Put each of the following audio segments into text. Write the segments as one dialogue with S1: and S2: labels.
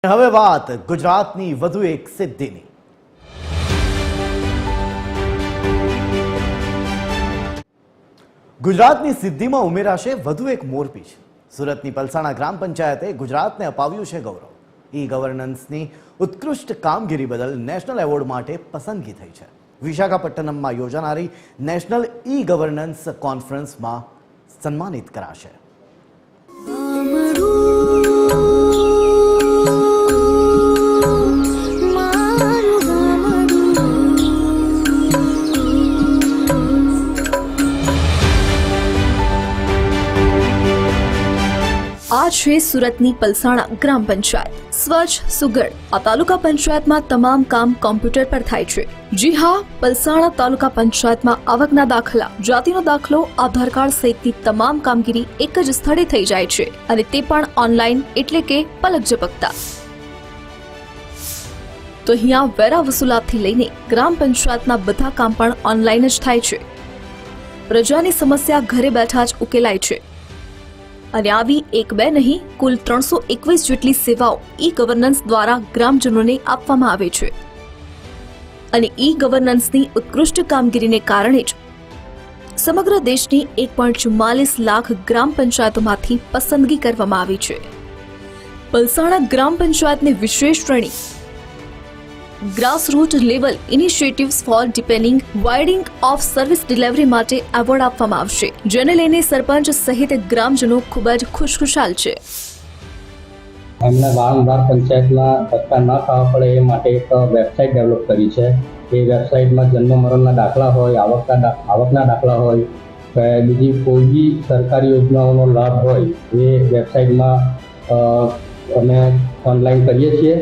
S1: હવે વાત ગુજરાતની વધુ એક સિદ્ધિની। ગુજરાતની સિદ્ધિમાં ઉમેરાશે વધુ એક મોરપીંછ। સુરતની પલસાણા ગ્રામ પંચાયતે ગુજરાતને અપાવ્યું છે ગૌરવ। ઈ ગવર્નન્સની ઉત્કૃષ્ટ કામગીરી બદલ નેશનલ એવોર્ડ માટે પસંદગી થઈ છે। વિશાખાપટ્ટનમમાં યોજાનારી નેશનલ ઈ ગવર્નન્સ કોન્ફરન્સમાં સન્માનિત કરાશે।
S2: આ છે સુરતની પલસાણા ગ્રામ પંચાયત। સ્વચ્છ સુઘડ આ તાલુકા પંચાયતમાં તમામ કામ કોમ્પ્યુટર પર થાય છે। જી હા, પલસાણા તાલુકા પંચાયતમાં આવકના દાખલા, જાતિનો દાખલો, આધાર કાર્ડ સહિતની તમામ કામગીરી એક જ સ્થળે થઈ જાય છે અને તે પણ ઓનલાઈન, એટલે કે પલક ઝપકતા। તો અહીંયા વેરા વસૂલાતથી લઈને ગ્રામ પંચાયતના બધા કામ પણ ઓનલાઈન જ થાય છે। પ્રજાની સમસ્યા ઘરે બેઠા જ ઉકેલાય છે અને આવી એક બે નહીં, કુલ 321 જેટલી સેવાઓ ઈ ગવર્નન્સ દ્વારા ગ્રામજનોને આપવામાં આવે છે અને ઈ ગવર્નન્સની ઉત્કૃષ્ટ કામગીરીને કારણે જ સમગ્ર દેશની 1.44 લાખ ગ્રામ પંચાયતોમાંથી પસંદગી કરવામાં આવી છે। પલસાણા ગ્રામ પંચાયતને વિશેષ શ્રેણી grassroot level initiatives for depending widening of service delivery માટે એવોર્ડ આપવામાં આવશે, જેને લઈને સરપંચ સહિત ગ્રામજનો ખૂબ જ ખુશખુશાલ છે।
S3: એમને વારંવાર પંચાયતમાં ધક્કા ન ખાવા પડે એ માટે એક વેબસાઇટ ડેવલપ કરી છે। એ વેબસાઇટમાં જન્મ મરણના દાખલા હોય, આવકના દાખલા હોય, બીજી કોઈ બી સરકારી યોજનાઓનો લાભ હોય એ વેબસાઇટમાં અમે ઓનલાઈન કરીએ છીએ।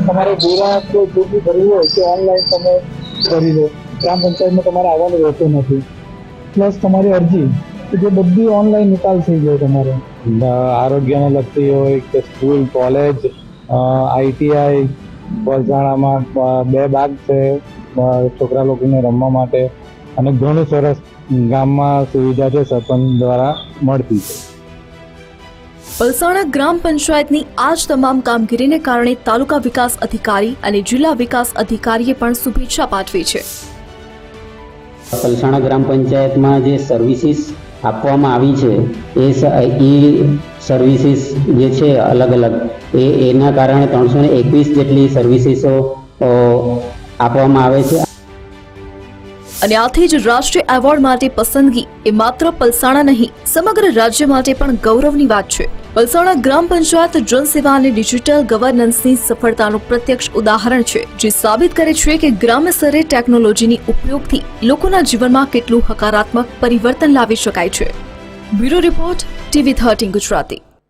S4: તમારે પૂરા જો બી ભરવું હોય તો ઓનલાઈન તમે કરી લો। ગ્રામ પંચાયતમાં તમારે આવવાનું રહેતું નથી, પ્લસ તમારી અરજી જે બધી ઓનલાઈન નિકાલ થઈ ગયો। તમારે આરોગ્યને લગતી હોય કે સ્કૂલ, કોલેજ, ITI પલસાણામાં 2 બાગ છે છોકરા લોકોને રમવા માટે અને ઘણું સરસ ગામમાં સુવિધા છે સરપંચ દ્વારા મળતી છે।
S2: પલસાણા ગ્રામ પંચાયતની આ જ તમામ કામગીરીને કારણે તાલુકા વિકાસ અધિકારી અને જિલ્લા વિકાસ અધિકારીએ પણ શુભેચ્છા પાઠવી છે।
S3: પલસાણા ગ્રામ પંચાયતમાં જે સર્વિસીસ આપવામાં આવી છે એ સર્વિસીસ જે છે અલગ અલગ એના કારણે 321 જેટલી સર્વિસીસો આપવામાં આવે છે
S2: અને આથી જ રાષ્ટ્રીય એવોર્ડ માટે પસંદગી એ માત્ર પલસાણા નહીં, સમગ્ર રાજ્ય માટે પણ ગૌરવની વાત છે। પલસાણા ગ્રામ પંચાયત જનસેવા અને ડિજિટલ ગવર્નન્સની સફળતાનું પ્રત્યક્ષ ઉદાહરણ છે, જે સાબિત કરે છે કે ગ્રામ્ય સ્તરે ટેકનોલોજીની ઉપયોગથી લોકોના જીવનમાં કેટલું હકારાત્મક પરિવર્તન લાવી શકાય છે। Bureau report, TV 13 Gujarati.